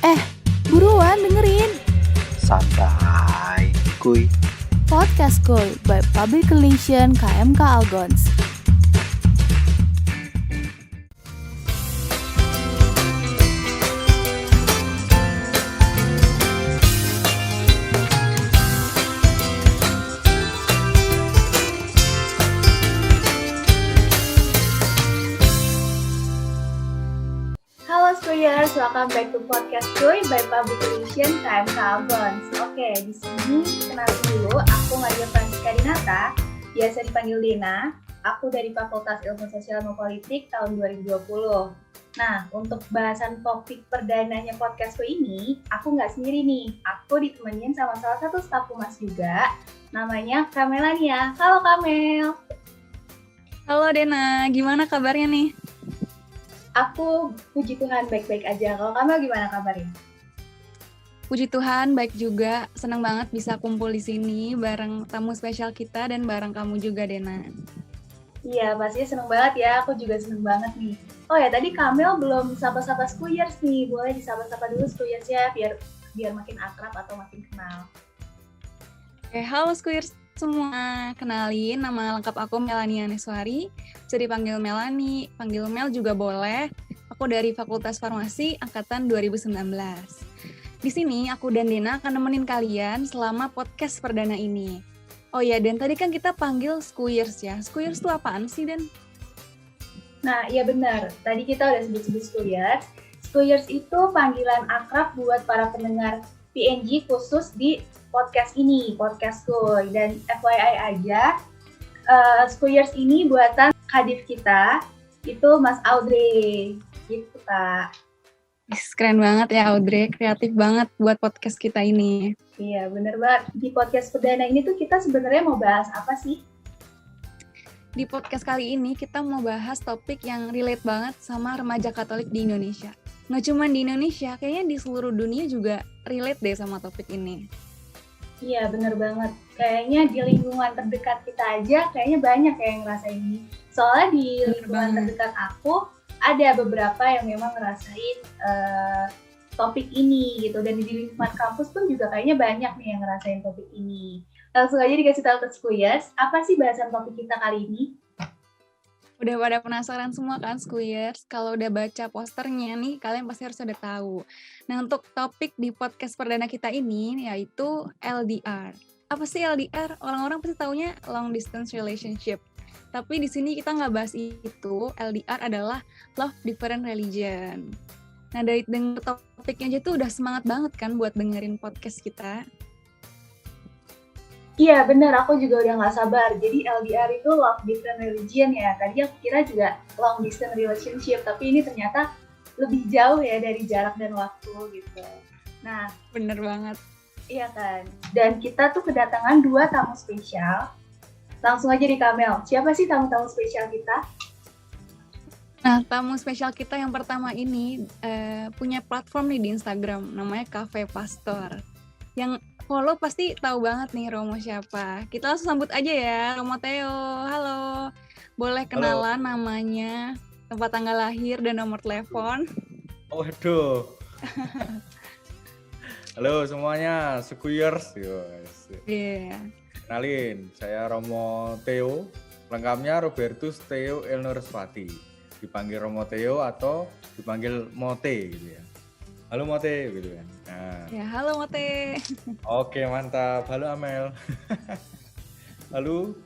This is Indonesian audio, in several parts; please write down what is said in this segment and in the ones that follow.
Eh, buruan dengerin Santai, kuy. Podcast Goy by Public Relation KMK Algons. Halo Squares, welcome back to Podcast Joy by Public Relation KMK Algons. Oke, di sini kenalin dulu, aku Maria Francisca Dinata, biasa dipanggil Dena. Aku dari Fakultas Ilmu Sosial dan Politik tahun 2020. Nah, untuk bahasan topik perdananya podcast ini, aku nggak sendiri nih. Aku ditemenin sama salah satu staf humas juga, namanya Kamelania. Halo Kamel. Halo Dena, gimana kabarnya nih? Aku puji Tuhan baik-baik aja. Kalau Kamel gimana kabarnya? Puji Tuhan, baik juga. Senang banget bisa kumpul di sini bareng tamu spesial kita dan bareng kamu juga, Dena. Iya, pastinya seneng banget ya. Aku juga seneng banget nih. Oh ya, tadi Kamel belum sapa-sapa Squares nih. Boleh disapa-sapa dulu Squares ya, biar makin akrab atau makin kenal. Oke, halo Squares semua. Kenalin, nama lengkap aku Melania Neswari. Bisa dipanggil Melani, panggil Mel juga boleh. Aku dari Fakultas Farmasi Angkatan 2019. Di sini aku dan Dena akan nemenin kalian selama podcast perdana ini. Oh ya, dan tadi kan kita panggil Squares ya. Squares itu apaan sih, Den? Nah, iya benar. Tadi kita udah sebut-sebut Squares. Squares itu panggilan akrab buat para pendengar PNG khusus di podcast ini, Podcast Goy. Dan FYI aja, Squares ini buatan kadif kita, itu Mas Audrey. Gitu, Kak. Keren banget ya Audrey, kreatif banget buat podcast kita ini. Iya, bener banget. Di podcast perdana ini tuh kita sebenarnya mau bahas apa sih? Di podcast kali ini kita mau bahas topik yang relate banget sama remaja Katolik di Indonesia. Nggak cuma di Indonesia, kayaknya di seluruh dunia juga relate deh sama topik ini. Iya, bener banget. Kayaknya di lingkungan terdekat kita aja, kayaknya banyak yang ngerasain ini. Soalnya di lingkungan terdekat aku, ada beberapa yang memang ngerasain topik ini gitu. Dan di lingkungan kampus pun juga kayaknya banyak nih yang ngerasain topik ini. Langsung aja dikasih tahu ke Squares, apa sih bahasan topik kita kali ini? Udah pada penasaran semua kan Squares? Kalau udah baca posternya nih, kalian pasti harus udah tahu. Nah, untuk topik di podcast perdana kita ini yaitu LDR. Apa sih LDR? Orang-orang pasti taunya long distance relationship. Tapi di sini kita nggak bahas itu. LDR adalah love different religion. Nah, dari denger topiknya aja tuh udah semangat banget kan buat dengerin podcast kita. Iya benar, aku juga udah nggak sabar. Jadi LDR itu love different religion ya. Tadi aku kira juga long distance relationship, tapi ini ternyata lebih jauh ya dari jarak dan waktu gitu. Nah, bener banget. Iya kan. Dan kita tuh kedatangan 2 tamu spesial. Langsung aja di Kamel. Siapa sih tamu-tamu spesial kita? Nah, tamu spesial kita yang pertama ini punya platform nih di Instagram, namanya Cafe Pastor. Yang follow pasti tahu banget nih Romo siapa. Kita langsung sambut aja ya, Romo Theo. Halo. Boleh kenalan namanya, tempat tanggal lahir, dan nomor telepon? Waduh. Halo semuanya, Squares. Iya. Kenalin, saya Romo Theo. Lengkapnya Robertus Theo Elnurspati. Dipanggil Romo Theo atau dipanggil Mote gitu ya. Halo Mote gitu kan. Nah. Ya, halo Mote. Oke, mantap. Halo Amel. Halo.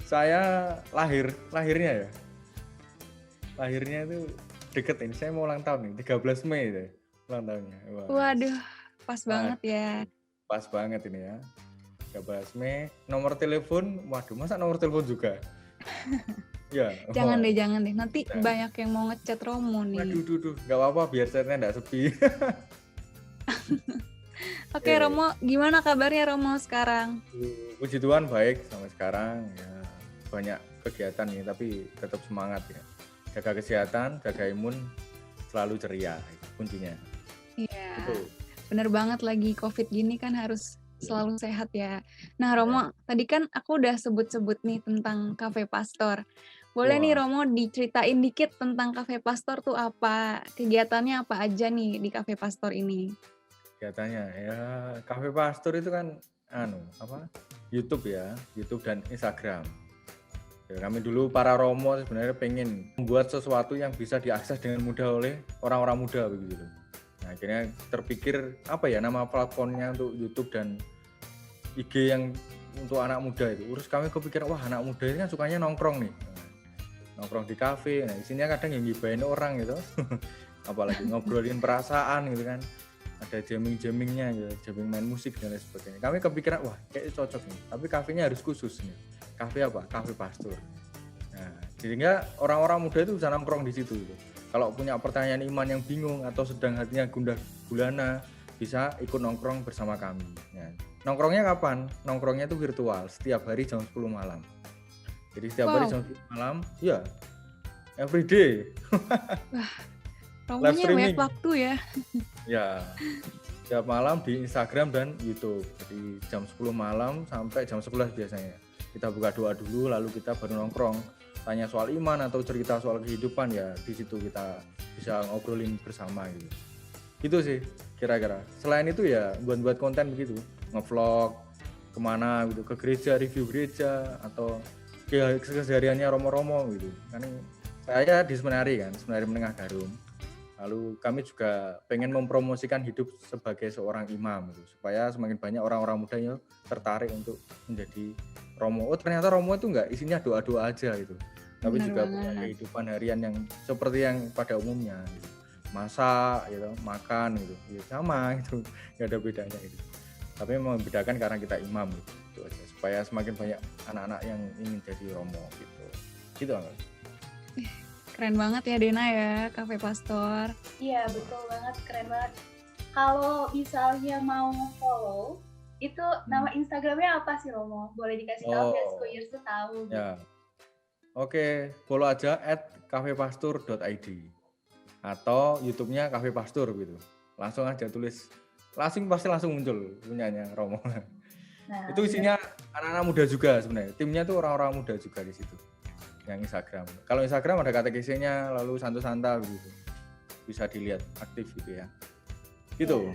Saya lahirnya ya. Lahirnya itu deket ini. Saya mau ulang tahun nih, 13 Mei deh. Ulang tahunnya. Wah. Waduh, pas banget ya. Pas banget ini ya. 13 Mei. Nomor telepon, waduh, masa nomor telepon juga? Ya. Jangan deh. Nanti banyak yang mau ngechat Romo nih. Waduh, gak apa-apa biar chatnya gak sepi. Oke, Romo, gimana kabarnya Romo sekarang? Puji Tuhan baik sampai sekarang ya. Banyak kegiatan nih, tapi tetap semangat ya. Jaga kesehatan, jaga imun, selalu ceria, itu kuncinya. Iya, bener banget lagi COVID gini kan harus selalu sehat ya. Nah Romo, tadi kan aku udah sebut-sebut nih tentang Cafe Pastor. Boleh nih Wah, Romo diceritain dikit tentang Cafe Pastor tuh apa? Kegiatannya apa aja nih di Cafe Pastor ini? katanya ya Cafe Pastor itu kan YouTube ya, YouTube dan Instagram. Ya, kami dulu para Romo sebenarnya pengen membuat sesuatu yang bisa diakses dengan mudah oleh orang-orang muda begitu. Nah, akhirnya terpikir apa ya nama platformnya untuk YouTube dan IG yang untuk anak muda itu. Terus kami kepikiran wah anak muda ini kan sukanya nongkrong nih. Nongkrong di kafe. Nah, isinya kadang yang ngibain orang gitu. Apalagi ngobrolin perasaan gitu kan. Ada jamming-jammingnya gitu, jamming main musik dan lain sebagainya. Kami kepikiran wah kayak cocok nih. Tapi kafenya harus khusus nih. Kafe apa? Cafe Pastor. Nah, sehingga orang-orang muda itu bisa nongkrong di situ gitu. Kalau punya pertanyaan iman yang bingung atau sedang hatinya gundah gulana, bisa ikut nongkrong bersama kami. Ya. Nongkrongnya kapan? Nongkrongnya itu virtual, setiap hari jam 10 malam. Jadi setiap hari jam 10 malam, ya, every day. Romonya streaming. banyak waktu ya. Ya, setiap malam di Instagram dan YouTube. Jadi jam 10 malam sampai jam 11 biasanya. Kita buka doa dulu, lalu kita baru nongkrong. Tanya soal iman atau cerita soal kehidupan, ya di situ kita bisa ngobrolin bersama gitu. Gitu sih kira-kira. Selain itu ya buat konten begitu, ngevlog kemana gitu, ke gereja, review gereja atau kesehariannya Romo-Romo gitu. Kan saya di seminari menengah Garum. Lalu kami juga pengen mempromosikan hidup sebagai seorang imam gitu, supaya semakin banyak orang-orang muda yang tertarik untuk menjadi Romo. Oh ternyata Romo itu enggak isinya doa-doa aja gitu, tapi Benar juga banget. punya kehidupan harian yang seperti yang pada umumnya gitu. Masak gitu, makan gitu, ya sama gitu, nggak ada bedanya gitu. Tapi membedakan karena kita imam gitu, itu aja. Supaya semakin banyak anak-anak yang ingin jadi Romo gitu. Gitu Angga. Keren banget ya Dena ya, Cafe Pastor. Iya, betul banget, keren banget. Kalau misalnya mau follow, itu nama Instagramnya apa sih Romo? Boleh dikasih tahu biar Squires tuh tahu. Gitu. Ya. Oke, follow aja @cafepastor.id atau YouTube-nya Cafe Pastor gitu. Langsung aja tulis, pasti langsung muncul punyanya Romo. Nah, Itu isinya anak-anak muda juga sebenarnya. Timnya tuh orang-orang muda juga di situ. Yang Instagram. Kalau Instagram ada katekisinya, lalu Santo-Santa begitu. Bisa dilihat aktif gitu ya. Gitu.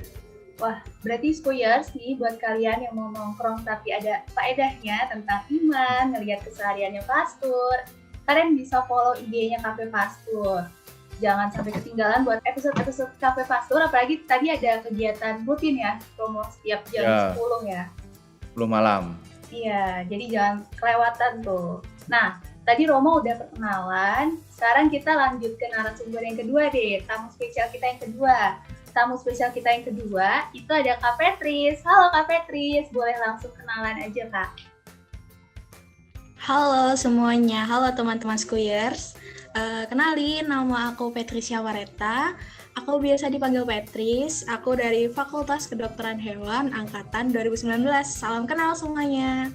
wah, berarti Squires nih buat kalian yang mau nongkrong tapi ada faedahnya tentang iman, ngelihat kesehariannya Pastor, kalian bisa follow IG-nya Cafe Pastor. Jangan sampai ketinggalan buat episode-episode Cafe Pastor, apalagi tadi ada kegiatan rutin ya, Romo setiap jam 10 ya. 10 malam. Iya, jadi jangan kelewatan tuh. Nah, tadi Romo udah perkenalan, sekarang kita lanjut ke narasumber yang kedua deh, tamu spesial kita yang kedua. Tamu spesial kita yang kedua, itu ada Kak Petris. Halo Kak Petris, boleh langsung kenalan aja Kak. Halo semuanya, halo teman-teman Squires. Kenalin, nama aku Patricia Wareta. Aku biasa dipanggil Petris. Aku dari Fakultas Kedokteran Hewan Angkatan 2019. Salam kenal semuanya.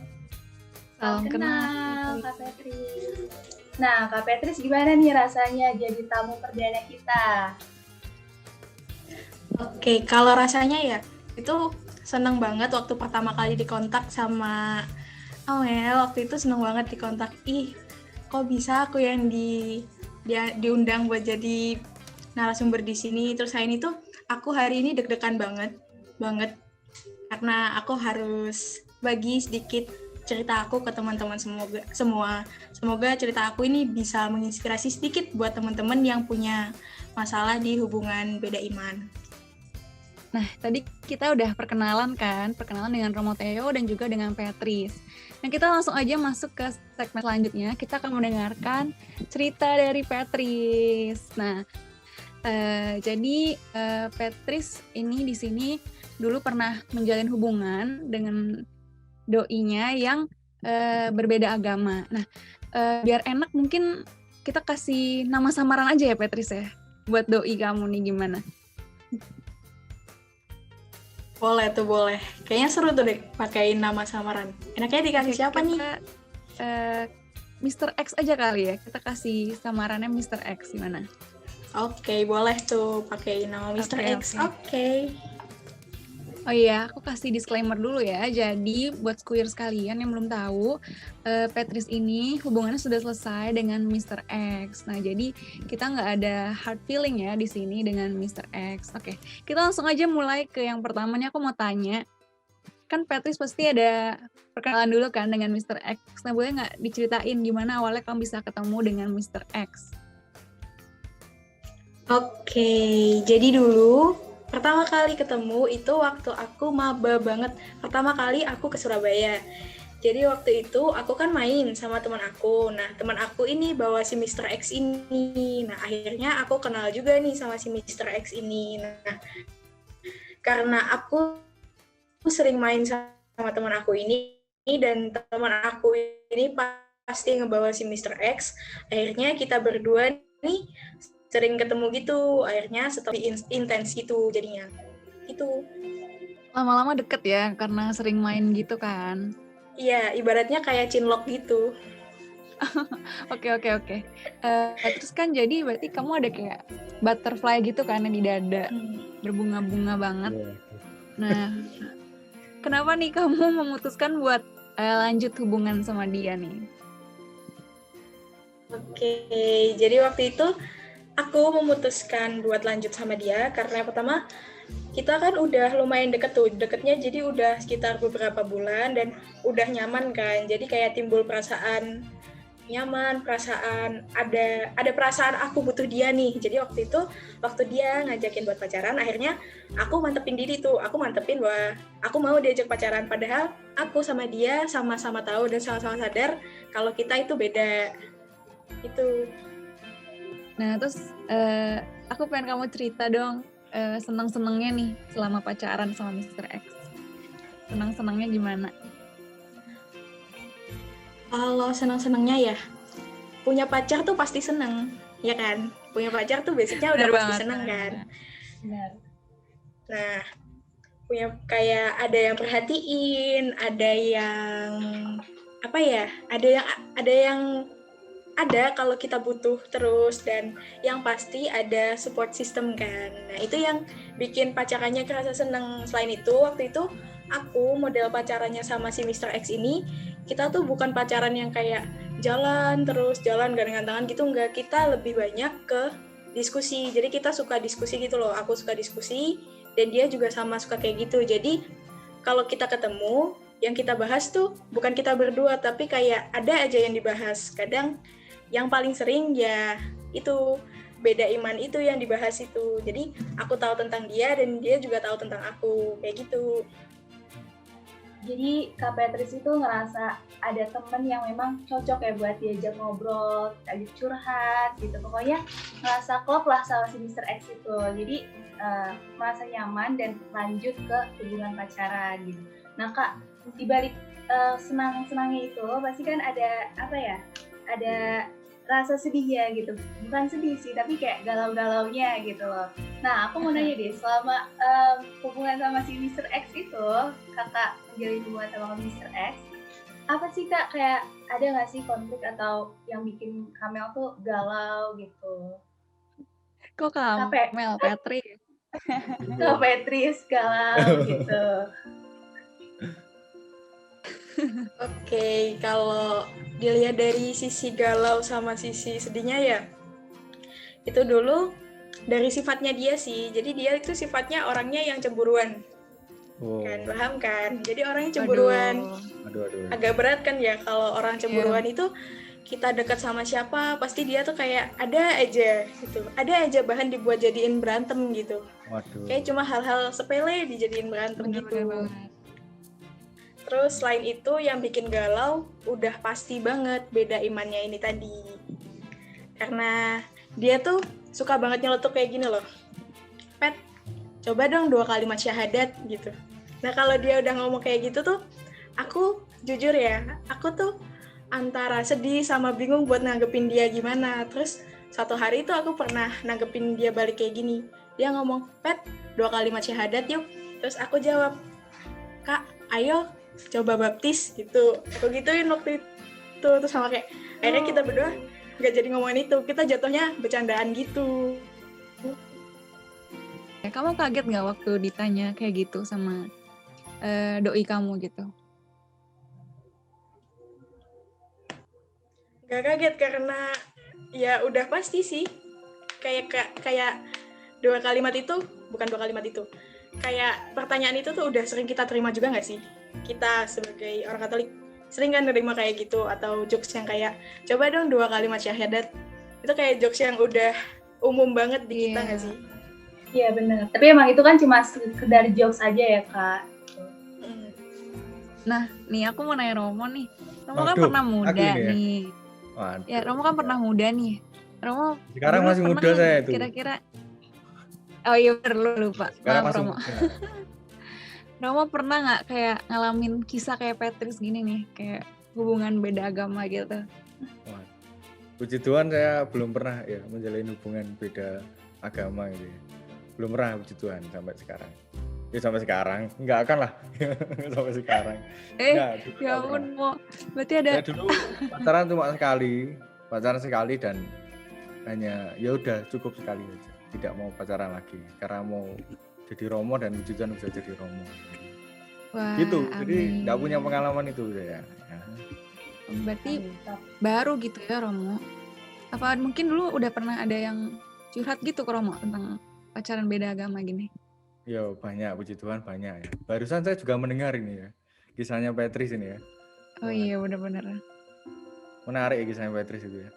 Salam kenal Kak Petris. Nah Kak Petris gimana nih rasanya jadi tamu perdana kita? Oke, kalau rasanya ya itu seneng banget waktu pertama kali dikontak sama Amel. Waktu itu seneng banget dikontak. Ih, kok bisa aku yang diundang buat jadi narasumber di sini. Terus selain itu aku hari ini deg-degan banget karena aku harus bagi sedikit cerita aku ke teman-teman semua. Semoga cerita aku ini bisa menginspirasi sedikit buat teman-teman yang punya masalah di hubungan beda iman. Nah, tadi kita udah perkenalan dengan Romo Theo dan juga dengan Petris. Nah, kita langsung aja masuk ke segmen selanjutnya. Kita akan mendengarkan cerita dari Petris. Nah, jadi Petris ini di sini dulu pernah menjalin hubungan dengan doinya yang berbeda agama. Nah, biar enak mungkin kita kasih nama samaran aja ya Petris ya. Buat doi kamu nih gimana? Boleh. Kayaknya seru tuh deh pakai nama samaran. Enaknya dikasih siapa nih? Mr. X aja kali ya. Kita kasih samarannya Mr. X gimana? Oke, boleh tuh pakai nama Mr. X. Oke. Oh iya, aku kasih disclaimer dulu ya. Jadi buat Squire sekalian yang belum tahu, Patrice ini hubungannya sudah selesai dengan Mr. X. Nah, jadi kita nggak ada hard feeling ya di sini dengan Mr. X. Oke, kita langsung aja mulai ke yang pertamanya. Aku mau tanya, kan Patrice pasti ada perkenalan dulu kan dengan Mr. X. Nah, boleh nggak diceritain gimana awalnya kamu bisa ketemu dengan Mr. X? Oke, jadi dulu pertama kali ketemu itu waktu aku maba banget. Pertama kali aku ke Surabaya. Jadi waktu itu aku kan main sama teman aku. Nah, teman aku ini bawa si Mr. X ini. Nah, akhirnya aku kenal juga nih sama si Mr. X ini. Nah, karena aku sering main sama teman aku ini dan teman aku ini pasti ngebawa si Mr. X, akhirnya kita berdua nih sering ketemu gitu, akhirnya setelah intens gitu jadinya. Itu Lama-lama deket ya karena sering main gitu kan. iya, ibaratnya kayak cinlok gitu. Oke. Terus kan jadi berarti kamu ada kayak butterfly gitu kan di dada, berbunga-bunga banget. Nah, kenapa nih kamu memutuskan buat lanjut hubungan sama dia nih? Oke, jadi waktu itu aku memutuskan buat lanjut sama dia karena pertama kita kan udah lumayan deket tuh, deketnya jadi udah sekitar beberapa bulan dan udah nyaman kan, jadi kayak timbul perasaan nyaman, perasaan ada perasaan aku butuh dia nih. Jadi waktu dia ngajakin buat pacaran, akhirnya aku mantepin diri tuh, aku mantepin bahwa aku mau diajak pacaran, padahal aku sama dia sama-sama tahu dan sama-sama sadar kalau kita itu beda itu. Nah, terus aku pengen kamu cerita dong senang-senangnya nih selama pacaran sama Mr. X. Senang-senangnya gimana? Kalau senang-senangnya ya, punya pacar tuh pasti seneng, ya kan? Punya pacar tuh basicnya udah Bener pasti banget. seneng kan? Benar. Nah, punya kayak ada yang perhatiin, ada yang apa ya? Ada kalau kita butuh terus, dan yang pasti ada support system kan. Nah, itu yang bikin pacarannya kerasa seneng. Selain itu, waktu itu aku model pacarannya sama si Mr. X ini, kita tuh bukan pacaran yang kayak jalan gandengan tangan gitu, enggak. Kita lebih banyak ke diskusi. Jadi kita suka diskusi gitu loh. Aku suka diskusi dan dia juga sama suka kayak gitu. Jadi kalau kita ketemu, yang kita bahas tuh bukan kita berdua, tapi kayak ada aja yang dibahas. Kadang yang paling sering ya itu beda iman itu yang dibahas itu. Jadi aku tahu tentang dia dan dia juga tahu tentang aku, kayak gitu. Jadi Kak Patrice itu ngerasa ada temen yang memang cocok ya buat diajak ngobrol, diajak curhat gitu. Pokoknya ngerasa klop lah sama si Mr. X itu. Jadi merasa nyaman dan lanjut ke hubungan pacaran gitu. Nah Kak, dibalik senang-senangnya itu pasti kan ada apa ya? Ada rasa sedih ya gitu, bukan sedih sih tapi kayak galau-galaunya gitu loh. Nah aku mau nanya deh, selama hubungan sama si Mr. X itu, kakak menjalin hubungan sama Mr. X, apa sih kak, kayak ada nggak sih konflik atau yang bikin Kamel tuh galau gitu? Kok kamu, Mel, Patrick? Kak Patrice galau gitu. Oke, kalau dilihat dari sisi galau sama sisi sedihnya ya, itu dulu dari sifatnya dia sih. Jadi dia itu sifatnya orangnya yang cemburuan. Kan, paham kan? Jadi orangnya cemburuan. Aduh. Agak berat kan ya kalau orang cemburuan itu kita dekat sama siapa, pasti dia tuh kayak ada aja gitu. Ada aja bahan dibuat jadiin berantem gitu. Waduh. Kayak cuma hal-hal sepele dijadiin berantem gitu. Terus selain itu yang bikin galau udah pasti banget beda imannya ini tadi. Karena dia tuh suka banget nyeletuk kayak gini loh. Pet, coba dong 2 kalimat syahadat gitu. Nah kalau dia udah ngomong kayak gitu tuh, aku jujur ya, aku tuh antara sedih sama bingung buat nanggepin dia gimana. Terus satu hari itu aku pernah nanggepin dia balik kayak gini. Dia ngomong, Pet, 2 kalimat syahadat yuk. Terus aku jawab, Kak, ayo coba baptis gitu. Aku gituin waktu itu. Terus sama kayak akhirnya kita berdua nggak jadi ngomongin itu, kita jatuhnya bercandaan gitu. Kamu kaget nggak waktu ditanya kayak gitu sama doi kamu gitu? Gak kaget karena ya udah pasti sih. Kayak dua kalimat itu, bukan dua kalimat itu. Kayak pertanyaan itu tuh udah sering kita terima juga nggak sih? Kita sebagai orang Katolik sering kan nerima kayak gitu, atau jokes yang kayak coba dong 2 kalimat syahadat. Itu kayak jokes yang udah umum banget di kita nggak sih? Iya benar. Tapi emang itu kan cuma sekedar jokes aja ya Kak. Nah, nih aku mau nanya Romo nih. Romo kan Waduh, pernah muda aku ini ya? nih. Waduh. Ya, Romo kan pernah muda nih. Romo Sekarang dulu masih pernah muda nggak saya itu. Kira-kira. Oh iya bener, lu lupa. Sekarang Maaf masih Romo. muda. Romo pernah nggak kayak ngalamin kisah kayak Patrice gini nih, kayak hubungan beda agama gitu? Wah, puji Tuhan saya belum pernah ya menjalin hubungan beda agama gitu ya. Belum pernah, puji Tuhan, sampai sekarang. Ya sampai sekarang, nggak akan lah. Sampai sekarang. Nggak, dulu Ya nggak ampun, pernah. Mo. Berarti ada Saya dulu pacaran sekali dan hanya ya udah cukup sekali aja. Tidak mau pacaran lagi karena mau jadi Romo dan puji Tuhan bisa jadi Romo. wah, Gitu, jadi amin. nggak punya pengalaman itu saya. Ya. Berarti baru gitu ya Romo. Apa mungkin dulu udah pernah ada yang curhat gitu ke Romo tentang pacaran beda agama gini? Ya banyak, puji Tuhan banyak ya. Barusan saya juga mendengar ini ya, kisahnya Patrice ini ya. Oh Wah, iya bener-bener. menarik ya kisahnya Patrice itu ya.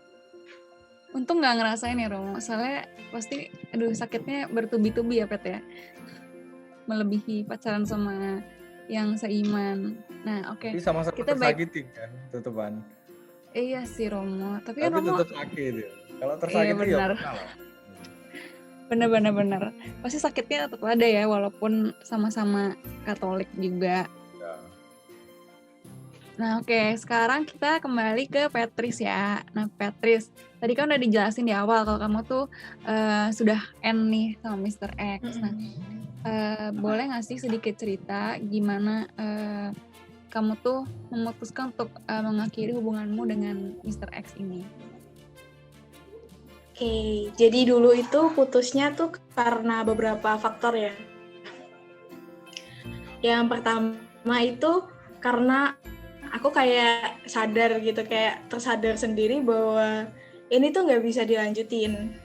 Untung nggak ngerasain ya Romo, soalnya pasti aduh sakitnya bertubi-tubi ya Pet ya. Melebihi pacaran sama yang seiman. Nah oke, Tapi sama-sama kita baik. tersakitin kan, tetepan. Iya sih Romo, tapi kan Tapi Romo tetap sakit ya. Kalau tersakiti ya benar. pernah lah. bener. Pasti sakitnya tetap ada ya, walaupun sama-sama Katolik juga. Ya. Nah oke, sekarang kita kembali ke Patrice ya. Nah Patrice, tadi kan udah dijelasin di awal kalau kamu tuh sudah end nih sama Mr. X. Nah boleh nggak sih sedikit cerita gimana kamu tuh memutuskan untuk mengakhiri hubunganmu dengan Mr. X ini? Oke, jadi dulu itu putusnya tuh karena beberapa faktor ya. Yang pertama itu karena aku kayak sadar gitu, kayak tersadar sendiri bahwa ini tuh nggak bisa dilanjutin.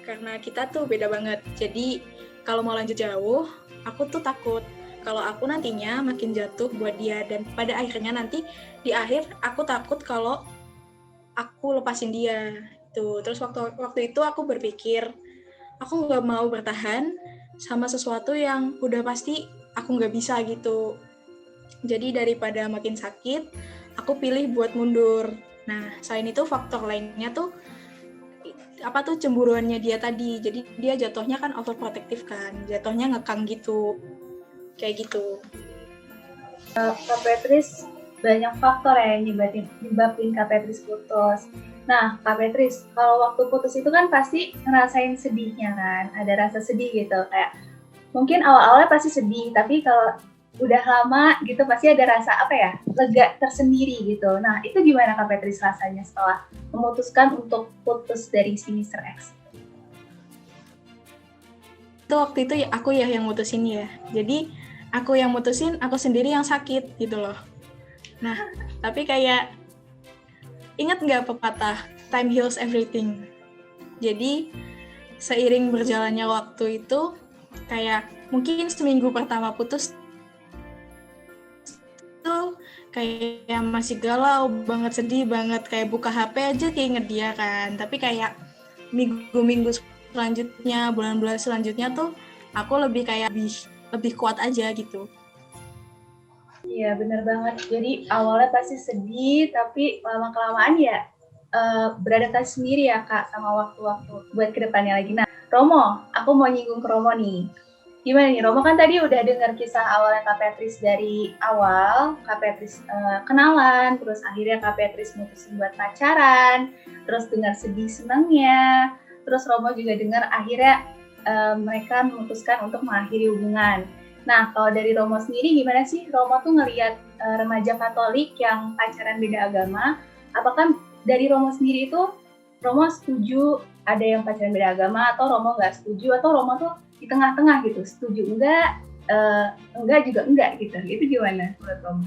Karena kita tuh beda banget. Jadi kalau mau lanjut jauh, aku tuh takut kalau aku nantinya makin jatuh buat dia, dan pada akhirnya nanti di akhir aku takut kalau aku lepasin dia. Tuh, terus waktu itu aku berpikir aku nggak mau bertahan sama sesuatu yang udah pasti aku nggak bisa gitu. Jadi daripada makin sakit, aku pilih buat mundur. Nah, selain itu faktor lainnya tuh cemburuannya dia tadi. Jadi dia jatuhnya kan overprotective kan, jatuhnya ngekang gitu, kayak gitu. Kak Patrice banyak faktor ya yang nyebabin Kak Patrice putus. Nah, Kak Patrice, kalau waktu putus itu kan pasti ngerasain sedihnya kan, ada rasa sedih gitu, kayak mungkin awal-awalnya pasti sedih, tapi kalau udah lama gitu pasti ada rasa lega tersendiri gitu. Nah, itu gimana Kak Patrice rasanya setelah memutuskan untuk putus dari si Mr. X? Itu waktu itu aku ya yang mutusin ya. Jadi aku yang mutusin, aku sendiri yang sakit gitu loh. Nah, tapi kayak ingat nggak pepatah time heals everything. Jadi seiring berjalannya waktu itu kayak mungkin seminggu pertama putus tuh kayak masih galau banget, sedih banget, kayak buka HP aja keinget dia kan. Tapi kayak minggu-minggu selanjutnya, bulan-bulan selanjutnya tuh aku lebih kayak lebih kuat aja gitu. Iya benar banget. Jadi awalnya pasti sedih, tapi lama-kelamaan ya beradaptasi sendiri ya Kak sama waktu-waktu buat kedepannya lagi. Nah Romo, aku mau nyinggung ke Romo nih. Gimana nih, Romo kan tadi udah dengar kisah awalnya Kak Patrice dari awal, Kak Patrice kenalan, terus akhirnya Kak Patrice mutusin buat pacaran, terus dengar sedih senangnya, terus Romo juga dengar akhirnya mereka memutuskan untuk mengakhiri hubungan. Nah, kalau dari Romo sendiri gimana sih? Romo tuh ngelihat remaja Katolik yang pacaran beda agama, apakah dari Romo sendiri itu Romo setuju ada yang pacaran beda agama, atau Romo nggak setuju, atau Romo tuh di tengah-tengah gitu, setuju enggak juga enggak gitu. Itu gimana menurut kamu?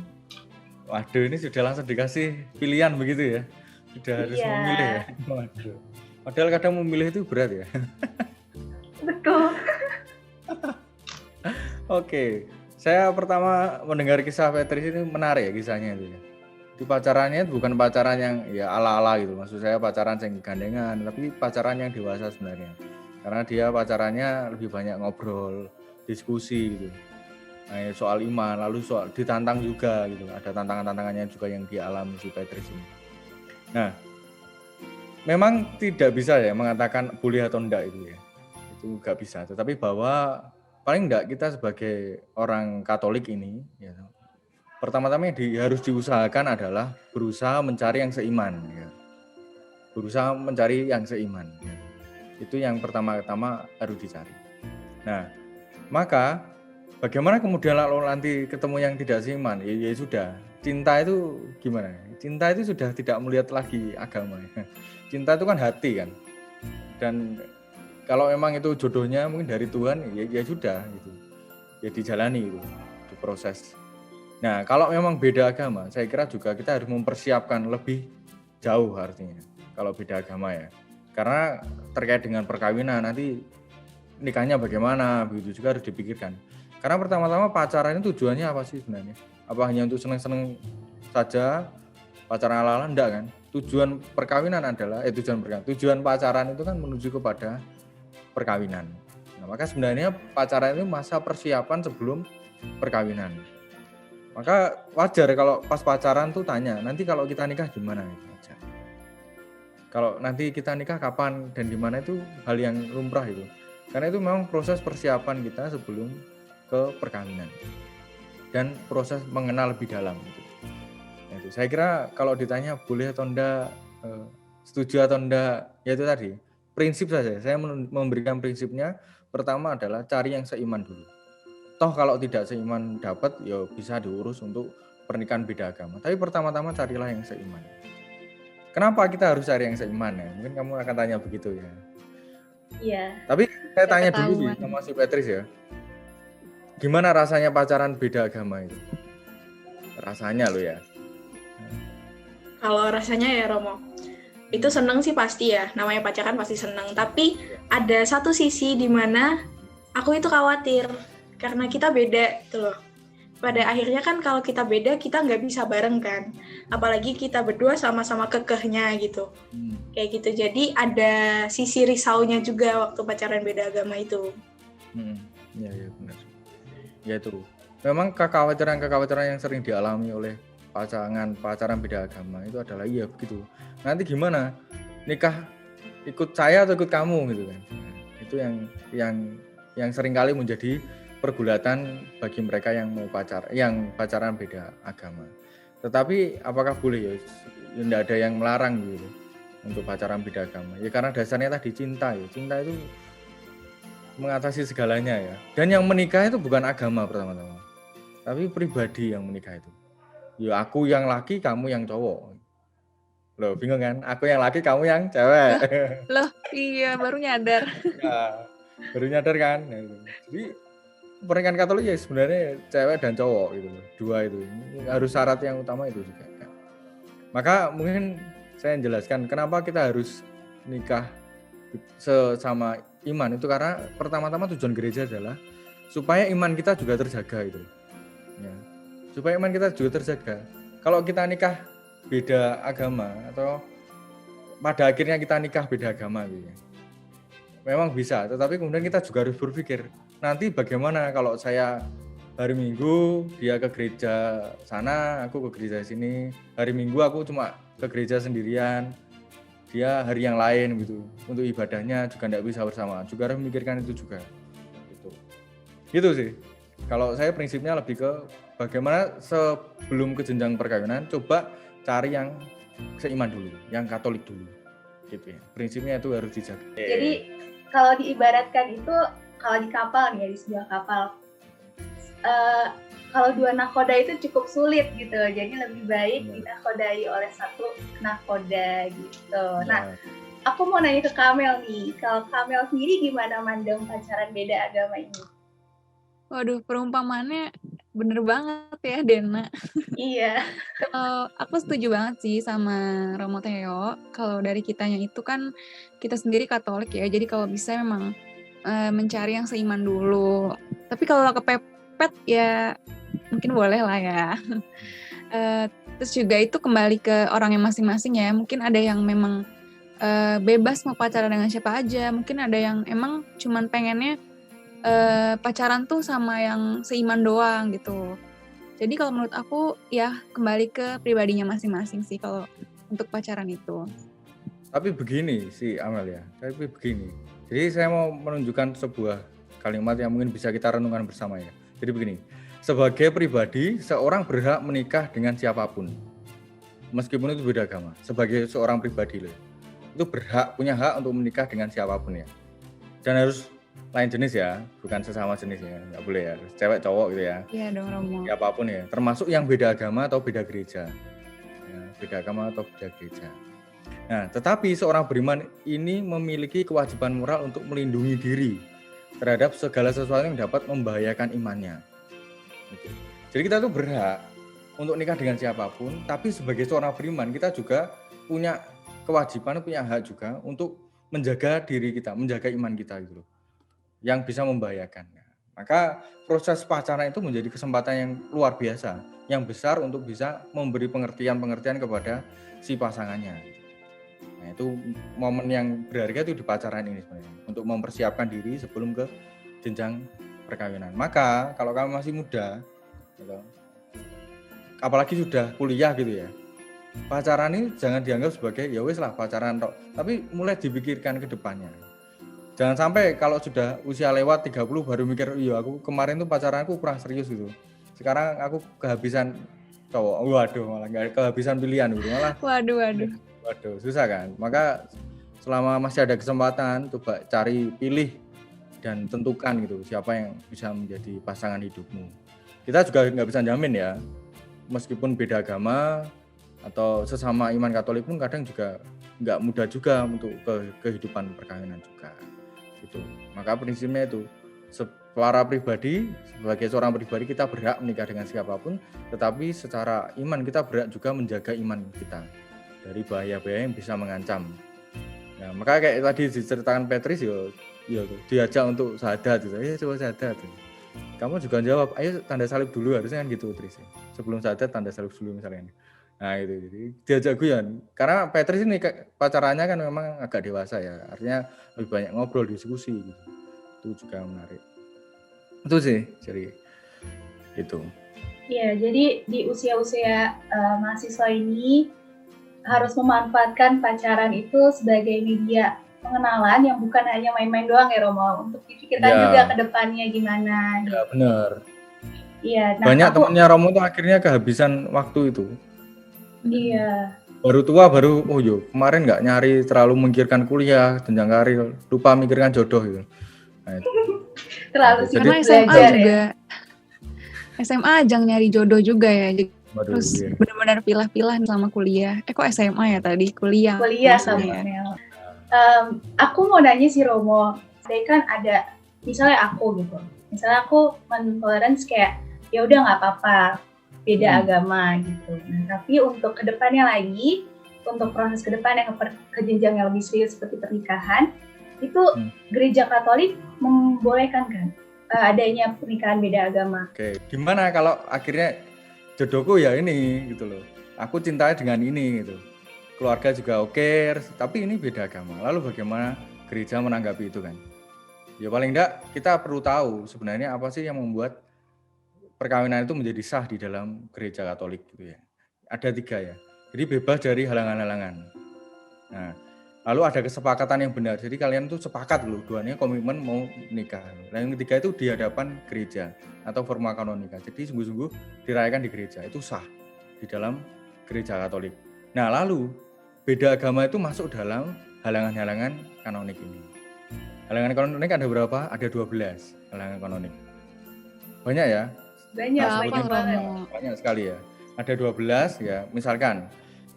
Waduh, ini sudah langsung dikasih pilihan begitu ya. Sudah harus Iya. memilih ya. Waduh. Padahal kadang memilih itu berat ya. Betul. Oke, saya pertama mendengar kisah Petris ini menarik ya kisahnya itu ya. Di pacarannya bukan pacaran yang ya ala-ala gitu, maksud saya pacaran yang gandengan, tapi pacaran yang dewasa sebenarnya. Karena dia pacarannya lebih banyak ngobrol, diskusi gitu. Nah, soal iman, lalu soal ditantang juga gitu. Ada tantangan-tantangannya juga yang dialami si Petris ini. Nah, memang tidak bisa ya mengatakan boleh atau enggak itu ya. Itu nggak bisa, tetapi bahwa paling enggak kita sebagai orang Katolik ini ya, pertama-tama yang harus diusahakan adalah berusaha mencari yang seiman ya. Berusaha mencari yang seiman ya. Itu yang pertama-tama harus dicari. Nah, maka bagaimana kemudian lalu nanti ketemu yang tidak seiman? Ya sudah, cinta itu gimana? Cinta itu sudah tidak melihat lagi agama ya. Cinta itu kan hati kan. Dan kalau memang itu jodohnya mungkin dari Tuhan, ya sudah gitu. Ya dijalani itu, diproses. Nah, kalau memang beda agama, saya kira juga kita harus mempersiapkan lebih jauh artinya. Kalau beda agama ya. Karena terkait dengan perkawinan nanti nikahnya bagaimana, begitu juga harus dipikirkan. Karena pertama-tama pacaran itu tujuannya apa sih sebenarnya? Apa hanya untuk seneng-seneng saja, pacaran ala-ala? Enggak kan? Tujuan perkawinan adalah, tujuan pacaran itu kan menuju kepada perkawinan. Nah, maka sebenarnya pacaran itu masa persiapan sebelum perkawinan. Maka wajar kalau pas pacaran tuh tanya, nanti kalau kita nikah gimana gitu aja. Kalau nanti kita nikah kapan dan di mana itu hal yang lumrah itu. Karena itu memang proses persiapan kita sebelum ke perkawinan. Dan proses mengenal lebih dalam gitu. Nah, itu. Saya kira kalau ditanya boleh atau enggak, setuju atau enggak, ya itu tadi. Prinsip saja, saya memberikan prinsipnya. Pertama adalah cari yang seiman dulu. Toh kalau tidak seiman dapat, ya bisa diurus untuk pernikahan beda agama. Tapi pertama-tama carilah yang seiman. Kenapa kita harus cari yang seiman ya? Mungkin kamu akan tanya begitu ya. Iya. Tapi saya tanya dulu sih Ketahuan. sama si Petris ya. Gimana rasanya pacaran beda agama itu? Rasanya lo ya. Kalau rasanya ya Romo, itu seneng sih pasti ya, namanya pacaran pasti seneng. Tapi ada satu sisi di mana aku itu khawatir karena kita beda gitu loh. Pada akhirnya kan kalau kita beda kita nggak bisa bareng kan, apalagi kita berdua sama-sama kekehnya gitu. Kayak gitu. Jadi ada sisi risaunya juga waktu pacaran beda agama itu. Ya benar. Ya itu. Memang kekhawatiran yang sering dialami oleh pacaran beda agama itu adalah iya begitu. Nanti gimana? Nikah ikut saya atau ikut kamu gitu kan. Itu yang sering kali menjadi pergulatan bagi mereka yang mau pacaran beda agama. Tetapi apakah boleh ya? Tidak ada yang melarang gitu untuk pacaran beda agama. Ya karena dasarnya tadi cinta ya. Cinta itu mengatasi segalanya ya. Dan yang menikah itu bukan agama pertama-tama. Tapi pribadi yang menikah itu. Ya aku yang laki, kamu yang cowok. Loh, bingung kan? Aku yang laki, kamu yang cewek. Loh, iya baru nyadar. Ya, baru nyadar kan? Nah, itu. Jadi pernikahan Katolik ya sebenarnya cewek dan cowok gitu loh. Dua itu. Harus syarat yang utama itu juga kan. Maka mungkin saya jelaskan kenapa kita harus nikah sesama iman itu karena pertama-tama tujuan gereja adalah supaya iman kita juga terjaga itu. Ya. Supaya iman kita juga terjaga. Kalau kita nikah beda agama atau pada akhirnya kita nikah beda agama gitu ya. Memang bisa, tetapi kemudian kita juga harus berpikir nanti bagaimana kalau saya hari Minggu dia ke gereja sana, aku ke gereja sini. Hari Minggu aku cuma ke gereja sendirian, dia hari yang lain gitu. Untuk ibadahnya juga tidak bisa bersamaan. Juga harus memikirkan itu juga. Gitu sih. Kalau saya prinsipnya lebih ke bagaimana sebelum ke jenjang perkawinan coba cari yang seiman dulu, yang Katolik dulu. Gitu ya. Prinsipnya itu harus dijaga. Jadi kalau diibaratkan itu kalau di kapal nih ya, di sebuah kapal, kalau dua nakoda itu cukup sulit gitu, jadi lebih baik dinakodai oleh satu nakoda gitu. Nah, aku mau nanya ke Kamel nih. Kalau Kamel sendiri gimana mandang pacaran beda agama ini? Waduh, perumpamannya bener banget ya, Dena. Iya. Kalau aku setuju banget sih sama Romo Theo. Kalau dari kitanya itu kan kita sendiri Katolik ya, jadi kalau bisa memang mencari yang seiman dulu. Tapi kalau kepepet ya mungkin boleh lah ya. Terus juga itu kembali ke orangnya masing-masing ya. Mungkin ada yang memang bebas mau pacaran dengan siapa aja. Mungkin ada yang emang cuman pengennya pacaran tuh sama yang seiman doang gitu. Jadi kalau menurut aku ya kembali ke pribadinya masing-masing sih kalau untuk pacaran itu. Tapi begini sih Amel ya, tapi begini. Jadi saya mau menunjukkan sebuah kalimat yang mungkin bisa kita renungkan bersama ya. Jadi begini, sebagai pribadi seorang berhak menikah dengan siapapun. Meskipun itu beda agama, sebagai seorang pribadi loh. Itu berhak, punya hak untuk menikah dengan siapapun ya. Dan harus lain jenis ya, bukan sesama jenis ya, nggak boleh ya, cewek cowok gitu ya. Iya dong Romo. Siapapun ya, termasuk yang beda agama atau beda gereja. Ya, beda agama atau beda gereja. Nah, tetapi seorang beriman ini memiliki kewajiban moral untuk melindungi diri terhadap segala sesuatu yang dapat membahayakan imannya. Gitu. Jadi kita tuh berhak untuk nikah dengan siapapun, tapi sebagai seorang beriman kita juga punya kewajiban, punya hak juga untuk menjaga diri kita, menjaga iman kita gitu loh, yang bisa membahayakan. Maka proses pacaran itu menjadi kesempatan yang luar biasa, yang besar untuk bisa memberi pengertian-pengertian kepada si pasangannya. Nah, itu momen yang berharga itu di pacaran ini sebenarnya, untuk mempersiapkan diri sebelum ke jenjang perkawinan. Maka kalau kamu masih muda, gitu, apalagi sudah kuliah gitu ya, pacaran ini jangan dianggap sebagai ya wis lah pacaran tok, tapi mulai dipikirkan ke depannya. Jangan sampai kalau sudah usia lewat 30 baru mikir, iya aku kemarin tuh pacaranku kurang serius gitu. Sekarang aku kehabisan cowok. Waduh, malah nggak kehabisan pilihan gitu. Malah waduh, susah kan. Maka selama masih ada kesempatan, coba cari, pilih dan tentukan gitu siapa yang bisa menjadi pasangan hidupmu. Kita juga nggak bisa jamin ya. Meskipun beda agama atau sesama iman Katolik pun kadang juga nggak mudah juga untuk kehidupan perkawinan juga. Gitu. Maka prinsipnya itu secara pribadi, sebagai seorang pribadi kita berhak menikah dengan siapapun, tetapi secara iman kita berhak juga menjaga iman kita dari bahaya-bahaya yang bisa mengancam. Nah, maka kayak tadi diceritakan Petris ya diajak untuk syahadat gitu. Coba syahadat. Kamu juga jawab, ayo tanda salib dulu, harusnya kan gitu Tris. Sebelum syahadat tanda salib dulu misalnya. Nah itu jadi diajak guyon, karena Petris ini pacarannya kan memang agak dewasa ya, artinya lebih banyak ngobrol, diskusi gitu. Itu juga menarik. Itu sih, jadi itu. Iya, jadi di usia-usia mahasiswa ini harus memanfaatkan pacaran itu sebagai media pengenalan yang bukan hanya main-main doang ya Romo, untuk dipikirkan juga ke depannya gimana. Ya benar. Iya. Nah, banyak temannya Romo tuh akhirnya kehabisan waktu itu. Iya. Baru tua baru kemarin nggak nyari, terlalu memikirkan kuliah, jenjang karir, lupa mikirkan jodoh gitu. Nah, itu. Terlalu karena SMA juga SMA jangan nyari jodoh juga ya. Terus benar-benar pilah-pilah sama kuliah. Kok SMA ya tadi? Kuliah sama ya. Aku mau nanya sih Romo, saya kan ada misalnya aku gitu. Misalnya aku mentolerance kayak ya udah nggak apa-apa beda agama gitu. Nah, tapi untuk kedepannya lagi, untuk proses kedepan yang ke jenjang yang lebih serius seperti pernikahan, itu gereja Katolik membolehkan kan adanya pernikahan beda agama. Oke, gimana kalau akhirnya jodohku ya ini gitu loh. Aku cintanya dengan ini gitu. Keluarga juga oke, tapi ini beda agama. Lalu bagaimana gereja menanggapi itu kan? Ya paling enggak kita perlu tahu sebenarnya apa sih yang membuat perkawinan itu menjadi sah di dalam gereja Katolik gitu ya. Ada 3 ya. Jadi bebas dari halangan-halangan. Nah, lalu ada kesepakatan yang benar. Jadi kalian tuh sepakat loh, duanya komitmen mau nikah. Dan yang ketiga itu di hadapan gereja atau forma kanonika. Jadi sungguh-sungguh dirayakan di gereja. Itu sah di dalam gereja Katolik. Nah, lalu beda agama itu masuk dalam halangan-halangan kanonik ini. Halangan kanonik ada berapa? Ada 12 halangan kanonik. Banyak ya? Banyak banget. Banyak sekali ya. Ada 12 ya. Misalkan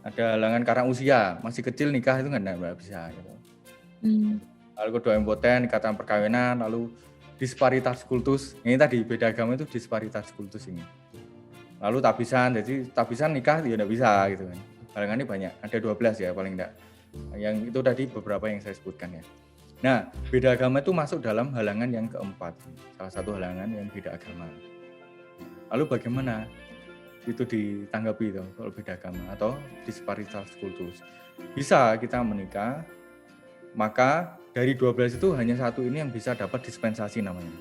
ada halangan karena usia, masih kecil nikah itu nggak bisa gitu. Lalu kedua impoten, ikatan perkawinan, lalu disparitas kultus. Ini tadi beda agama itu disparitas kultus ini. Lalu tabisan, jadi tabisan nikah ya nggak bisa gitu kan. Halangannya banyak, ada 12 ya paling enggak. Yang itu tadi beberapa yang saya sebutkan ya. Nah, beda agama itu masuk dalam halangan yang keempat. Salah satu halangan yang beda agama. Lalu bagaimana itu ditanggapi itu kalau beda agama atau disparitas kultus? Bisa kita menikah, maka dari 12 itu hanya satu ini yang bisa dapat dispensasi namanya.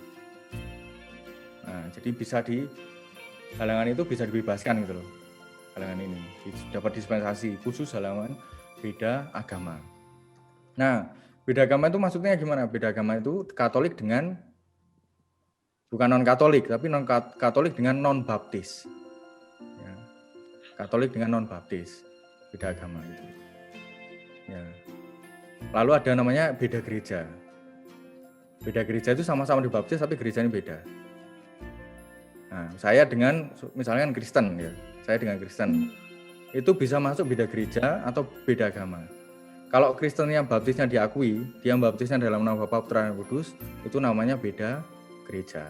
Nah, jadi bisa halangan itu bisa dibebaskan gitu loh. Halangan ini dapat dispensasi khusus halangan beda agama. Nah, beda agama itu maksudnya gimana? Beda agama itu Katolik dengan bukan non-Katolik, tapi non-Katolik dengan non-Baptis. Ya. Katolik dengan non-Baptis, beda agama itu. Ya. Lalu ada namanya beda gereja. Beda gereja itu sama-sama dibaptis, tapi gerejanya beda. Nah, saya dengan misalnya Kristen ya, saya dengan Kristen itu bisa masuk beda gereja atau beda agama. Kalau Kristen yang baptisnya diakui, dia baptisnya dalam nama Bapa, Putra, dan Kudus, itu namanya beda gereja.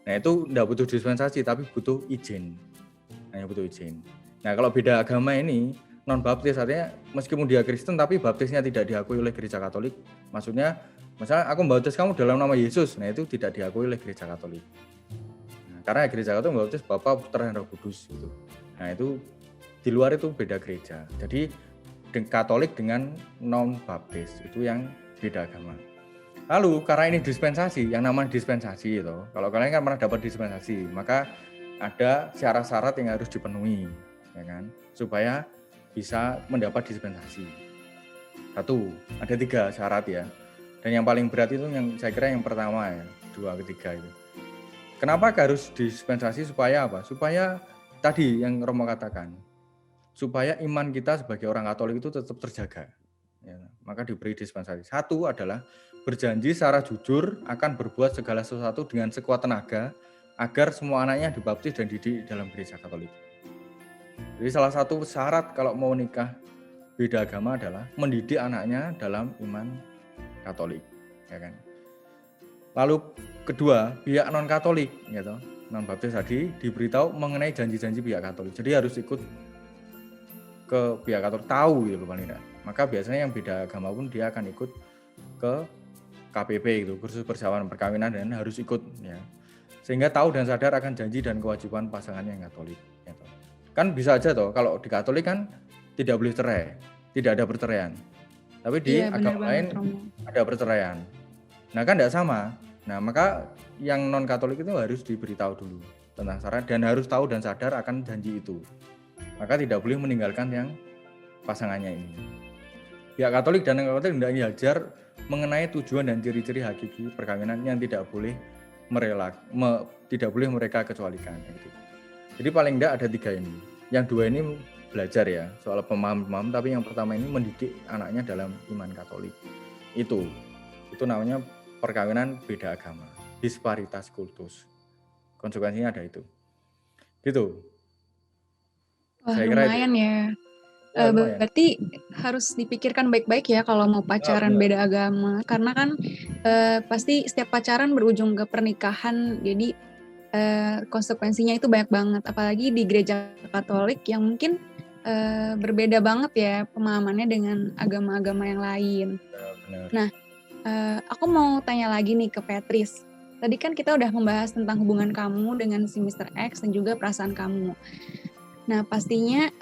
Nah itu tidak butuh dispensasi, tapi butuh izin. Hanya butuh izin. Nah kalau beda agama ini, non-baptis artinya meskipun dia Kristen, tapi baptisnya tidak diakui oleh gereja Katolik. Maksudnya, misalnya aku membaptis kamu dalam nama Yesus, nah itu tidak diakui oleh gereja Katolik. Nah, karena gereja Katolik membaptis Bapa, Putra, dan Roh Kudus. Gitu. Nah itu di luar itu beda gereja. Jadi Katolik dengan non-baptis itu yang beda agama. Lalu karena ini dispensasi, yang namanya dispensasi itu, kalau kalian kan pernah dapat dispensasi, maka ada syarat-syarat yang harus dipenuhi, ya kan, supaya bisa mendapat dispensasi. Satu, ada 3 syarat ya. Dan yang paling berat itu yang saya kira yang pertama ya, 2, ketiga itu. Kenapa harus dispensasi supaya apa? Supaya tadi yang Romo katakan. Supaya iman kita sebagai orang Katolik itu tetap terjaga. Ya, maka diberi dispensasi. Satu adalah berjanji secara jujur akan berbuat segala sesuatu dengan sekuat tenaga agar semua anaknya dibaptis dan dididik dalam gereja Katolik. Jadi salah satu syarat kalau mau nikah beda agama adalah mendidik anaknya dalam iman Katolik, ya kan. Lalu kedua, pihak non Katolik, gitu, non baptis tadi diberitahu mengenai janji-janji pihak Katolik. Jadi harus ikut ke pihak Katolik, tahu gitu paling tidak. Maka biasanya yang beda agama pun dia akan ikut ke KPP itu, kursus perjalanan perkawinan, dan harus ikut ya. Sehingga tahu dan sadar akan janji dan kewajiban pasangannya yang Katolik. Gitu. Kan bisa aja toh kalau di Katolik kan tidak boleh cerai, tidak ada perceraian. Tapi di agama lain ada perceraian. Nah kan tidak sama. Nah maka yang non Katolik itu harus diberitahu dulu tentang syarat dan harus tahu dan sadar akan janji itu. Maka tidak boleh meninggalkan yang pasangannya ini. Pihak Katolik dan non Katolik hendaknya diajar mengenai tujuan dan ciri-ciri hakiki perkawinan yang tidak boleh tidak boleh mereka kecualikan. Gitu. Jadi paling tidak ada 3 ini. Yang 2 ini belajar ya soal pemahaman, tapi yang pertama ini mendidik anaknya dalam iman Katolik. Itu namanya perkawinan beda agama, disparitas kultus. Konsekuensinya ada itu. Gitu. Wah, saya kira lumayan itu. ya. Lumayan. Berarti harus dipikirkan baik-baik ya kalau mau pacaran beda agama. Karena kan pasti setiap pacaran berujung ke pernikahan. Jadi konsekuensinya itu banyak banget. Apalagi di gereja Katolik yang mungkin berbeda banget ya pemahamannya dengan agama-agama yang lain. Benar. Nah, aku mau tanya lagi nih ke Petris. Tadi kan kita udah membahas tentang hubungan kamu dengan si Mr. X dan juga perasaan kamu. Nah, pastinya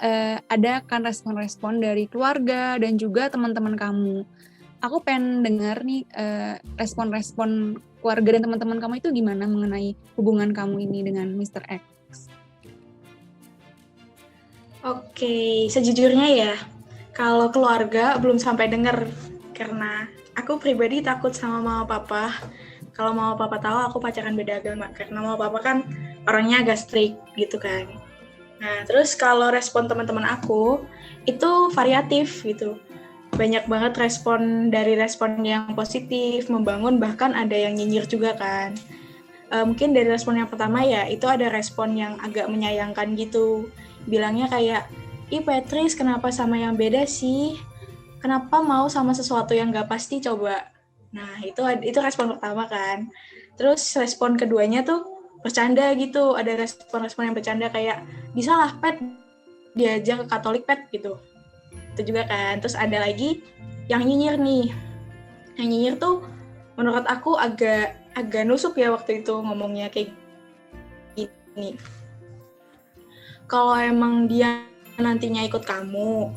ada kan respon-respon dari keluarga dan juga teman-teman kamu. Aku pengen dengar nih respon-respon keluarga dan teman-teman kamu itu gimana mengenai hubungan kamu ini dengan Mr. X. Oke, sejujurnya ya, kalau keluarga belum sampai dengar karena aku pribadi takut sama mama papa. Kalau mama papa tahu aku pacaran beda agama, karena mama papa kan orangnya agak strict gitu kan. Nah, terus kalau respon teman-teman aku itu variatif gitu. Banyak banget respon yang positif, membangun, bahkan ada yang nyinyir juga kan. Mungkin dari respon yang pertama ya, itu ada respon yang agak menyayangkan gitu. Bilangnya kayak, ih Petrus kenapa sama yang beda sih? Kenapa mau sama sesuatu yang nggak pasti coba? Nah, itu respon pertama kan. Terus respon keduanya tuh bercanda gitu. Ada respon-respon yang bercanda kayak, bisa lah Pet, diajak ke Katolik Pet gitu. Itu juga kan. Terus ada lagi yang nyinyir nih. Yang nyinyir tuh menurut aku agak nusuk ya waktu itu ngomongnya kayak gini. Kalau emang dia nantinya ikut kamu,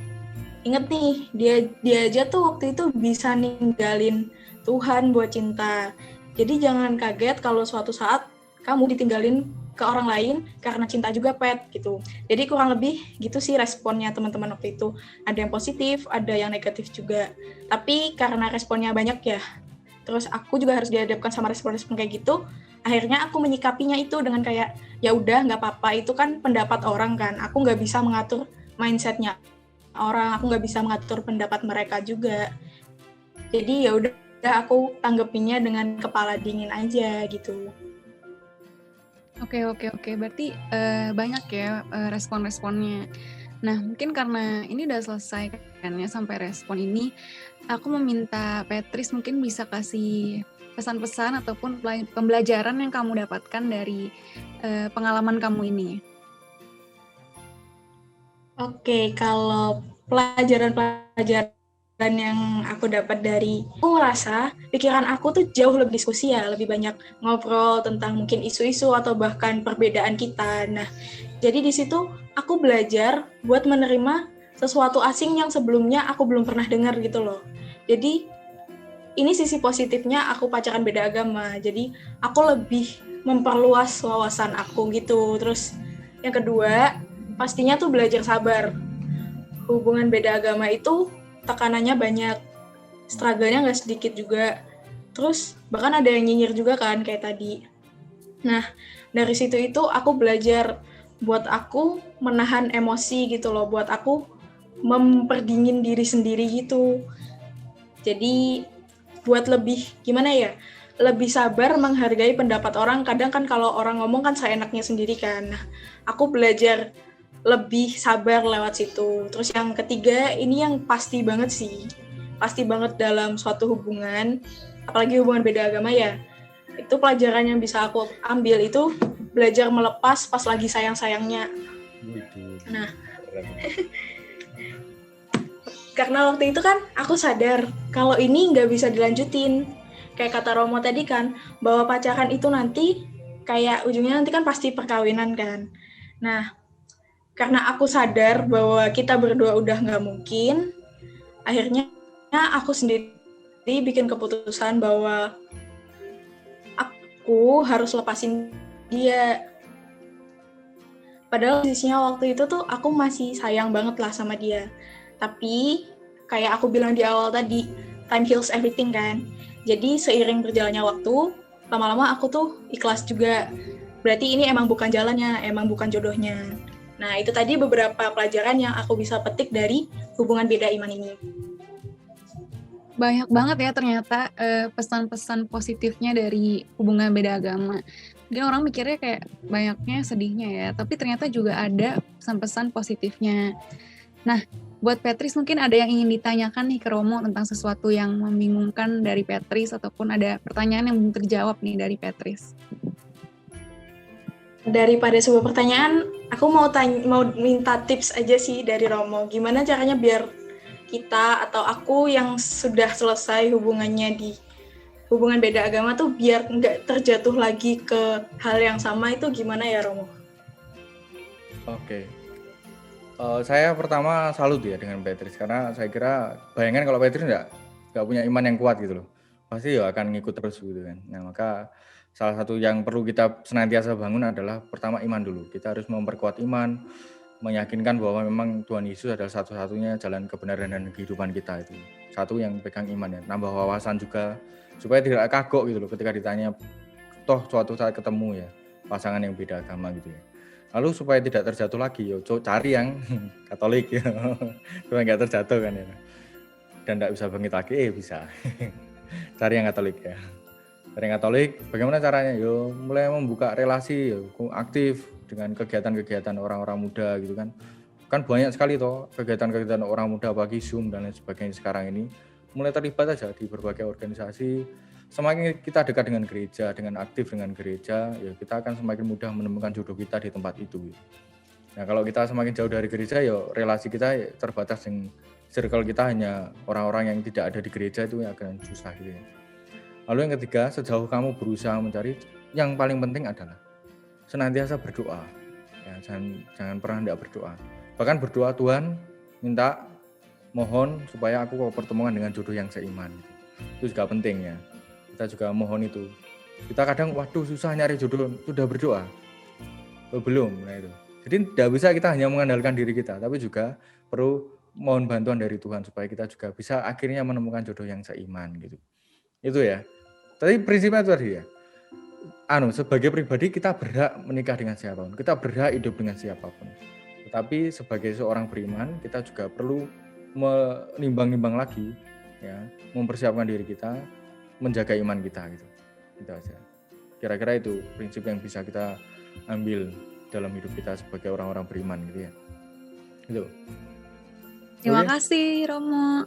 inget nih, dia aja tuh waktu itu bisa ninggalin Tuhan buat cinta. Jadi jangan kaget kalau suatu saat kamu ditinggalin ke orang lain karena cinta juga Pet gitu. Jadi kurang lebih gitu sih responnya teman-teman waktu itu. Ada yang positif, ada yang negatif juga. Tapi karena responnya banyak ya, terus aku juga harus dihadapkan sama respon-respon kayak gitu. Akhirnya aku menyikapinya itu dengan kayak, ya udah nggak apa-apa, itu kan pendapat orang kan. Aku nggak bisa mengatur mindsetnya orang, aku nggak bisa mengatur pendapat mereka juga. Jadi ya udah aku tanggepinnya dengan kepala dingin aja gitu. Oke. Berarti banyak ya respon-responnya. Nah, mungkin karena ini udah selesai kan ya sampai respon ini, aku meminta Petris mungkin bisa kasih pesan-pesan ataupun pembelajaran yang kamu dapatkan dari pengalaman kamu ini. Oke, kalau pelajaran-pelajaran yang aku dapat aku ngerasa pikiran aku tuh jauh lebih diskusi ya, lebih banyak ngobrol tentang mungkin isu-isu atau bahkan perbedaan kita. Nah, jadi di situ aku belajar buat menerima sesuatu asing yang sebelumnya aku belum pernah dengar gitu loh. Jadi ini sisi positifnya aku pacaran beda agama. Jadi aku lebih memperluas wawasan aku gitu. Terus yang kedua, pastinya tuh belajar sabar. Hubungan beda agama itu tekanannya banyak, struggle-nya nggak sedikit juga. Terus bahkan ada yang nyinyir juga kan kayak tadi. Nah, dari situ itu aku belajar buat aku menahan emosi gitu loh, buat aku memperdingin diri sendiri gitu. Jadi buat lebih gimana ya, lebih sabar menghargai pendapat orang. Kadang kan kalau orang ngomong kan seenaknya sendiri kan. Nah, aku belajar lebih sabar lewat situ. Terus yang ketiga, ini yang pasti banget sih. Pasti banget dalam suatu hubungan, apalagi hubungan beda agama ya. Itu pelajaran yang bisa aku ambil itu belajar melepas pas lagi sayang-sayangnya. Nah, karena waktu itu kan aku sadar kalau ini nggak bisa dilanjutin. Kayak kata Romo tadi kan, bahwa pacaran itu nanti kayak ujungnya nanti kan pasti perkawinan kan. Nah, karena aku sadar bahwa kita berdua udah nggak mungkin, akhirnya aku sendiri bikin keputusan bahwa aku harus lepasin dia. Padahal posisinya waktu itu tuh aku masih sayang banget lah sama dia. Tapi kayak aku bilang di awal tadi, time heals everything kan. Jadi seiring berjalannya waktu, lama-lama aku tuh ikhlas juga. Berarti ini emang bukan jalannya, emang bukan jodohnya. Nah, itu tadi beberapa pelajaran yang aku bisa petik dari hubungan beda iman ini. Banyak banget ya ternyata pesan-pesan positifnya dari hubungan beda agama. Mungkin orang mikirnya kayak banyaknya sedihnya ya, tapi ternyata juga ada pesan-pesan positifnya. Nah, buat Petris mungkin ada yang ingin ditanyakan nih ke Romo tentang sesuatu yang membingungkan dari Petris ataupun ada pertanyaan yang belum terjawab nih dari Petris. Daripada sebuah pertanyaan, aku mau minta tips aja sih dari Romo. Gimana caranya biar kita atau aku yang sudah selesai hubungannya di hubungan beda agama tuh biar nggak terjatuh lagi ke hal yang sama, itu gimana ya Romo? Oke. Saya pertama salut ya dengan Petris karena saya kira bayangkan kalau Petris nggak punya iman yang kuat gitu loh, pasti ya akan ngikut terus gitu kan. Nah maka salah satu yang perlu kita senantiasa bangun adalah pertama iman dulu. Kita harus memperkuat iman, meyakinkan bahwa memang Tuhan Yesus adalah satu-satunya jalan kebenaran dan kehidupan kita itu. Satu yang pegang iman ya, nambah wawasan juga supaya tidak kagok gitu loh ketika ditanya toh suatu saat ketemu ya pasangan yang beda agama gitu ya. Lalu supaya tidak terjatuh lagi, cari yang Katolik ya, supaya nggak terjatuh kan ya. Dan nggak bisa bangkit lagi, bisa. Cari yang Katolik ya. Cari yang Katolik, bagaimana caranya? Mulai membuka relasi, aktif dengan kegiatan-kegiatan orang-orang muda gitu kan. Kan banyak sekali toh kegiatan-kegiatan orang muda bagi Zoom dan lain sebagainya sekarang ini. Mulai terlibat aja di berbagai organisasi. Semakin kita dekat dengan gereja, dengan aktif dengan gereja, ya kita akan semakin mudah menemukan jodoh kita di tempat itu. Nah, kalau kita semakin jauh dari gereja, ya relasi kita ya terbatas, yang circle kita hanya orang-orang yang tidak ada di gereja, itu yang akan susah gitu ya. Lalu yang ketiga, sejauh kamu berusaha mencari, yang paling penting adalah senantiasa berdoa. Ya, jangan pernah tidak berdoa. Bahkan berdoa, Tuhan minta, mohon supaya aku pertemuan dengan jodoh yang seiman. Itu juga penting ya. Kita juga mohon itu. Kita kadang, waduh susah nyari jodoh, sudah berdoa? Belum, nah itu. Jadi tidak bisa kita hanya mengandalkan diri kita, tapi juga perlu mohon bantuan dari Tuhan supaya kita juga bisa akhirnya menemukan jodoh yang seiman gitu. Itu ya. Tapi prinsipnya itu tadi ya. Sebagai pribadi kita berhak menikah dengan siapapun, kita berhak hidup dengan siapapun. Tetapi sebagai seorang beriman, kita juga perlu menimbang-nimbang lagi, ya, mempersiapkan diri kita, menjaga iman kita gitu. Gitu aja. Kira-kira itu prinsip yang bisa kita ambil dalam hidup kita sebagai orang-orang beriman gitu ya. Gitu. Terima kasih Romo.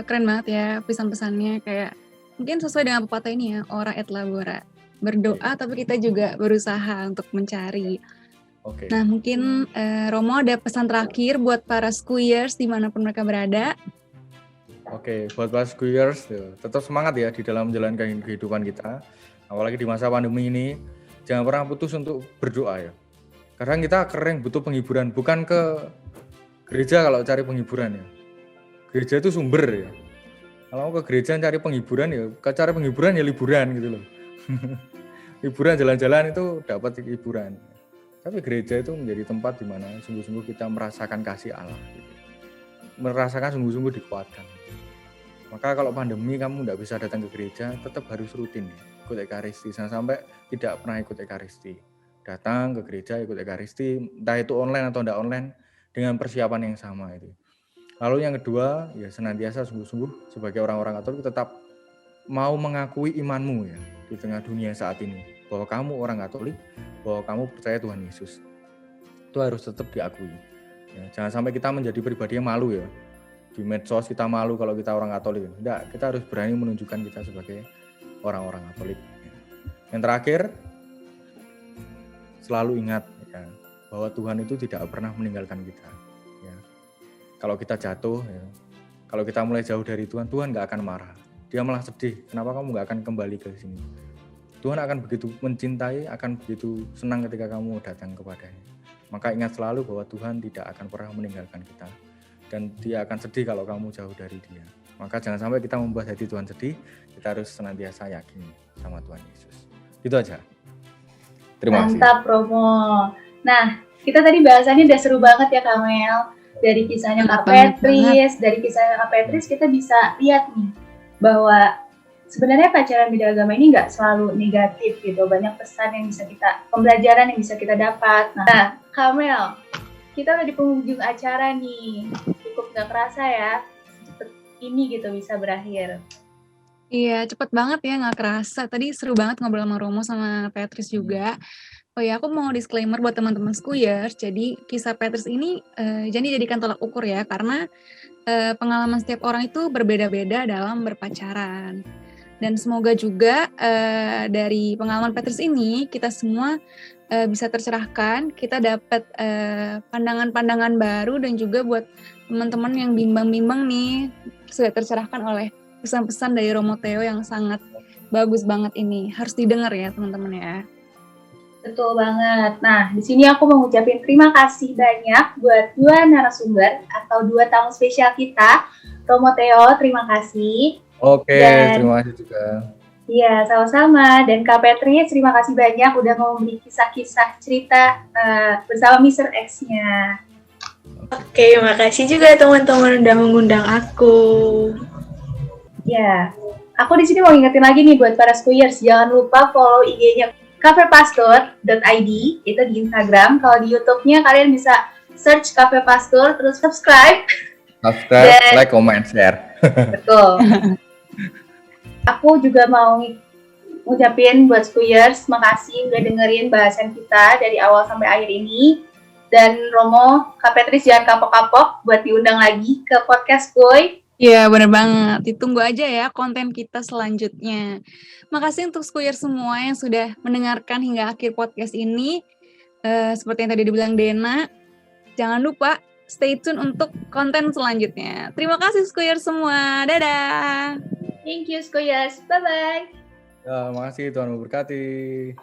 Keren banget ya pesan-pesannya, kayak mungkin sesuai dengan pepatah ini ya, ora et labora. Berdoa tapi kita juga berusaha untuk mencari. Oke. Nah mungkin Romo ada pesan terakhir buat para skuyers dimanapun mereka berada. Oke, buat para skuyers tetap semangat ya di dalam menjalankan kehidupan kita. Apalagi di masa pandemi ini, jangan pernah putus untuk berdoa ya. Kadang kita kering butuh penghiburan, bukan ke gereja kalau cari penghiburan ya. Gereja itu sumber ya. Kalau ke gereja cari penghiburan ya, cari penghiburan ya liburan gitu loh. Liburan jalan-jalan itu dapat hiburan. Tapi gereja itu menjadi tempat di mana sungguh-sungguh kita merasakan kasih Allah gitu. Merasakan sungguh-sungguh dikuatkan. Maka kalau pandemi kamu tidak bisa datang ke gereja, tetap harus rutin ya, ikut ekaristi. Jangan sampai tidak pernah ikut ekaristi. Datang ke gereja ikut ekaristi, entah itu online atau tidak online, dengan persiapan yang sama itu. Lalu yang kedua, ya senantiasa sungguh-sungguh sebagai orang-orang Katolik tetap mau mengakui imanmu ya di tengah dunia saat ini, bahwa kamu orang Katolik, bahwa kamu percaya Tuhan Yesus. Itu harus tetap diakui. Ya, jangan sampai kita menjadi pribadi yang malu ya. Di medsos kita malu kalau kita orang Katolik. Tidak, kita harus berani menunjukkan kita sebagai orang-orang Katolik. Yang terakhir, selalu ingat ya, bahwa Tuhan itu tidak pernah meninggalkan kita. Ya. Kalau kita jatuh, ya, kalau kita mulai jauh dari Tuhan, Tuhan nggak akan marah. Dia malah sedih. Kenapa kamu nggak akan kembali ke sini? Tuhan akan begitu mencintai, akan begitu senang ketika kamu datang kepadanya. Maka ingat selalu bahwa Tuhan tidak akan pernah meninggalkan kita. Dan dia akan sedih kalau kamu jauh dari dia. Maka jangan sampai kita membuat hati Tuhan sedih. Kita harus senantiasa yakin sama Tuhan Yesus. Gitu aja. Terima kasih. Mantap, Romo. Nah, kita tadi bahasannya udah seru banget ya, Kamel. Dari kisahnya Kak Petris, kita bisa lihat nih bahwa sebenarnya pacaran beda agama ini nggak selalu negatif gitu. Banyak pesan yang bisa pembelajaran yang bisa kita dapat. Nah, Kamel, kita udah di penghujung acara nih. Cukup nggak kerasa ya, cepet ini gitu bisa berakhir. Iya, cepet banget ya, nggak kerasa. Tadi seru banget ngobrol sama Romo sama Petris juga. Oh ya, aku mau disclaimer buat teman-teman skuyers. Jadi kisah Petris ini jangan dijadikan tolak ukur ya, karena pengalaman setiap orang itu berbeda-beda dalam berpacaran. Dan semoga juga dari pengalaman Petris ini kita semua bisa tercerahkan, kita dapat pandangan-pandangan baru, dan juga buat teman-teman yang bimbang-bimbang nih sudah tercerahkan oleh pesan-pesan dari Romo Theo yang sangat bagus banget ini. Harus didengar ya teman-teman ya. Betul banget. Nah, di sini aku mau ngucapin terima kasih banyak buat dua narasumber atau dua tamu spesial kita. Romo Theo, terima kasih. Oke, terima kasih juga. Iya, sama-sama. Dan Kak Petris, terima kasih banyak udah memberi kisah-kisah cerita bersama Mr. X-nya. Oke, makasih juga teman-teman udah mengundang aku. Ya, aku di sini mau ingetin lagi nih buat para skuyers, jangan lupa follow IG-nya cafepastor.id, itu di Instagram. Kalau di YouTube-nya kalian bisa search Cafe Pastor, terus subscribe, like, comment, share. Betul. Aku juga mau ngucapin buat skuyers, makasih udah dengerin bahasan kita dari awal sampai akhir ini. Dan Romo, Kak Petris jangan kapok-kapok buat diundang lagi ke podcast Kuy. Iya, bener banget. Ditunggu aja ya konten kita selanjutnya. Makasih untuk Skuyer semua yang sudah mendengarkan hingga akhir podcast ini. Seperti yang tadi dibilang Dena, jangan lupa stay tune untuk konten selanjutnya. Terima kasih Skuyer semua. Dadah! Thank you, Skuyers. Bye-bye. Ya, makasih, Tuhan memberkati.